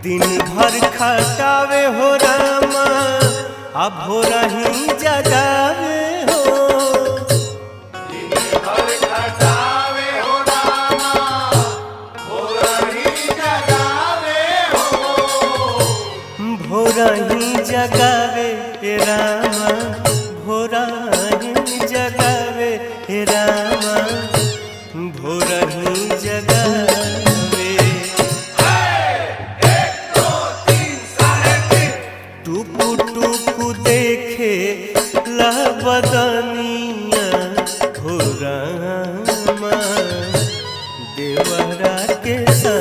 दिन भर खटावे हो रामा अब हो रही जगावे हो। दिन भर खटावे हो रामा हो रही जगावे हो। भोरही जगावे रामा भोरही जगावे रामा भोरही जगावे। 1 2 3 साढ़े 3 टुकु टुकु देखे ला बदनिया हो रामा देवरा के सा